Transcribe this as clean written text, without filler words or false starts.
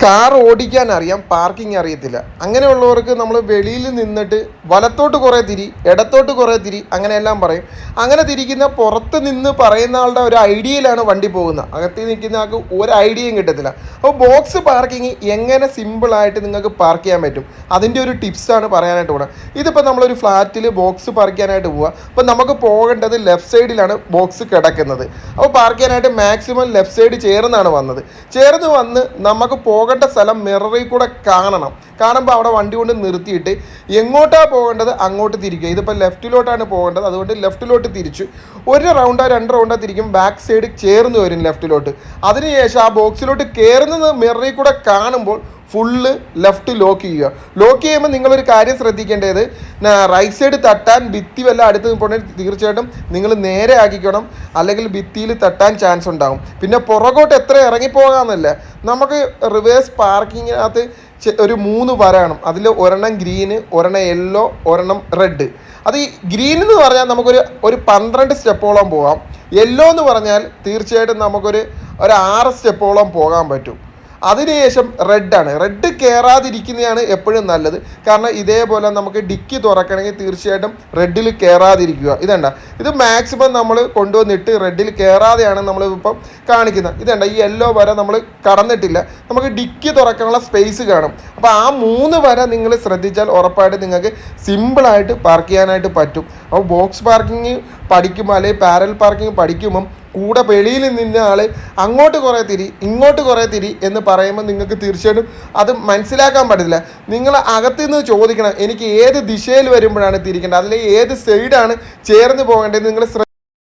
Car ഓടിക്കാൻ അറിയാം, parking അറിയത്തില്ല. അങ്ങനെയുള്ളവർക്ക് നമ്മൾ വെളിയിൽ നിന്നിട്ട് വലത്തോട്ട് കുറേ തിരി, ഇടത്തോട്ട് കുറേ തിരി, അങ്ങനെയെല്ലാം പറയും. അങ്ങനെ തിരിക്കുന്ന പുറത്ത് നിന്ന് പറയുന്ന ആളുടെ ഒരു ഐഡിയയിലാണ് വണ്ടി പോകുന്നത്. അകത്ത് നിൽക്കുന്ന ആൾക്ക് ഒരു ഐഡിയയും കിട്ടത്തില്ല. അപ്പോൾ ബോക്സ് പാർക്കിംഗ് എങ്ങനെ സിമ്പിളായിട്ട് നിങ്ങൾക്ക് പാർക്ക് ചെയ്യാൻ പറ്റും, അതിൻ്റെ ഒരു ടിപ്സാണ് പറയാനായിട്ട് പോകണം. ഇതിപ്പോൾ നമ്മളൊരു ഫ്ലാറ്റിൽ ബോക്സ് പാർക്ക് ചെയ്യാനായിട്ട് പോവുക. അപ്പോൾ നമുക്ക് പോകേണ്ടത് ലെഫ്റ്റ് സൈഡിലാണ് ബോക്സ് കിടക്കുന്നത്. അപ്പോൾ പാർക്ക് ചെയ്യാനായിട്ട് മാക്സിമം ലെഫ്റ്റ് സൈഡ് ചേർന്നാണ് വന്നത്. ചേർന്ന് വന്ന് നമുക്ക് പോകേണ്ട സ്ഥലം മിററിൽ കൂടെ കാണുമ്പോൾ അവിടെ വണ്ടി കൊണ്ട് നിർത്തിയിട്ട് എങ്ങോട്ടാണ് പോകേണ്ടത് അങ്ങോട്ട് തിരിക്കുക. ഇതിപ്പോൾ ലെഫ്റ്റിലോട്ടാണ് പോകേണ്ടത്, അതുകൊണ്ട് ലെഫ്റ്റിലോട്ട് തിരിച്ചു. ഒരു റൗണ്ടോ 2 റൗണ്ടോ തിരിക്കും, ബാക്ക് സൈഡ് ചേർന്ന് വരും ലെഫ്റ്റിലോട്ട്. അതിനുശേഷം ആ ബോക്സിലോട്ട് കയറുന്നത് മിററിൽ കൂടെ കാണുമ്പോൾ ഫുള്ള് ലെഫ്റ്റ് ലോക്ക് ചെയ്യുക. ലോക്ക് ചെയ്യുമ്പോൾ നിങ്ങളൊരു കാര്യം ശ്രദ്ധിക്കേണ്ടത്, റൈറ്റ് സൈഡ് തട്ടാൻ ഭിത്തി വല്ല അടുത്ത് പോകണമെങ്കിൽ തീർച്ചയായിട്ടും നിങ്ങൾ നേരെ ആക്കിക്കണം, അല്ലെങ്കിൽ ഭിത്തിയിൽ തട്ടാൻ ചാൻസ് ഉണ്ടാകും. പിന്നെ പുറകോട്ട് എത്ര ഇറങ്ങിപ്പോകാമെന്നല്ല, നമുക്ക് റിവേഴ്സ് പാർക്കിങ്ങിനകത്ത് ഒരു 3 വര കാണും. അതിൽ ഒരെണ്ണം ഗ്രീന്, ഒരെണ്ണം യെല്ലോ, ഒരെണ്ണം റെഡ്. അത് ഈ ഗ്രീൻ എന്ന് പറഞ്ഞാൽ നമുക്കൊരു 12 സ്റ്റെപ്പോളം പോകാം. യെല്ലോ എന്ന് പറഞ്ഞാൽ തീർച്ചയായിട്ടും നമുക്കൊരു 6 സ്റ്റെപ്പോളം പോകാൻ പറ്റും. അതിനുശേഷം റെഡാണ്. റെഡ് കയറാതിരിക്കുന്നതാണ് എപ്പോഴും നല്ലത്. കാരണം ഇതേപോലെ നമുക്ക് ഡിക്കി തുറക്കണമെങ്കിൽ തീർച്ചയായിട്ടും റെഡിൽ കയറാതിരിക്കുക. ഇതണ്ട, ഇത് മാക്സിമം നമ്മൾ കൊണ്ടുവന്നിട്ട് റെഡിൽ കയറാതെയാണ് നമ്മൾ ഇപ്പം കാണിക്കുന്നത്. ഇതണ്ട, ഈ യെല്ലോ വര നമ്മൾ കടന്നിട്ടില്ല. നമുക്ക് ഡിക്കി തുറക്കാനുള്ള സ്പേസ് കാണും. അപ്പോൾ ആ 3 വര നിങ്ങൾ ശ്രദ്ധിച്ചാൽ ഉറപ്പായിട്ട് നിങ്ങൾക്ക് സിമ്പിളായിട്ട് പാർക്ക് ചെയ്യാനായിട്ട് പറ്റും. അപ്പോൾ ബോക്സ് പാർക്കിംഗ് പഠിക്കുമ്പോൾ അല്ലെങ്കിൽ പാരൽ പാർക്കിംഗ് പഠിക്കുമ്പം കൂടെ വെളിയിൽ നിന്ന ആൾ അങ്ങോട്ട് കുറേ തിരി, ഇങ്ങോട്ട് കുറേ തിരി എന്ന് പറയുമ്പോൾ നിങ്ങൾക്ക് തീർച്ചയായിട്ടും അത് മനസ്സിലാക്കാൻ പറ്റില്ല. നിങ്ങൾ അകത്തു നിന്ന് ചോദിക്കണം, എനിക്ക് ഏത് ദിശയിൽ വരുമ്പോഴാണ് തിരിക്കേണ്ടത്, അല്ലെങ്കിൽ ഏത് സൈഡാണ് ചേർന്ന് പോകേണ്ടത് നിങ്ങൾ